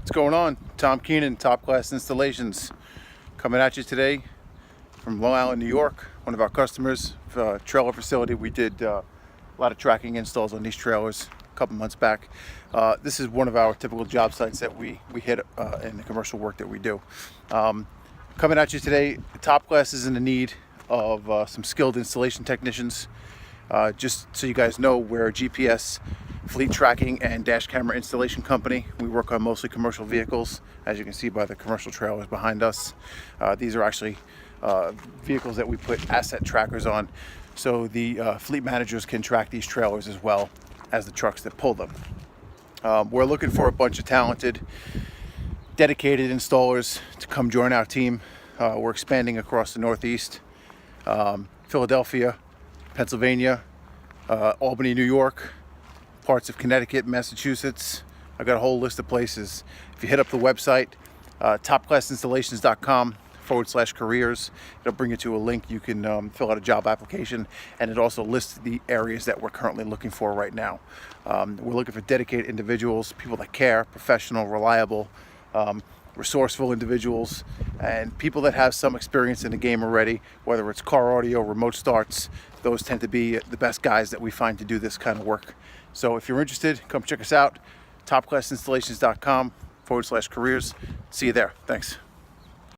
What's going on? Tom Keenan, Top Class Installations, coming at you today from Long Island, New York. One of our customers, trailer facility. We did a lot of tracking installs on these trailers a couple months back. This is one of our typical job sites that we hit in the commercial work that we do. Coming at you today, Top Class is in the need of some skilled installation technicians. Just so you guys know, we're a GPS fleet tracking and dash camera installation company. We work on mostly commercial vehicles, as you can see by the commercial trailers behind us. These are actually vehicles that we put asset trackers on, so the fleet managers can track these trailers as well as the trucks that pull them. We're looking for a bunch of talented, dedicated installers to come join our team. We're expanding across the Northeast, Philadelphia, Pennsylvania, Albany, New York, parts of Connecticut, Massachusetts. I've got a whole list of places. If you hit up the website, topclassinstallations.com/careers, it'll bring you to a link. You can fill out a job application, and it also lists the areas that we're currently looking for right now. We're looking for dedicated individuals, people that care, professional, reliable, resourceful individuals, and people that have some experience in the game already, whether it's car audio, remote starts. Those tend to be the best guys that we find to do this kind of work. So if you're interested, come check us out, topclassinstallations.com/careers. See you there. Thanks.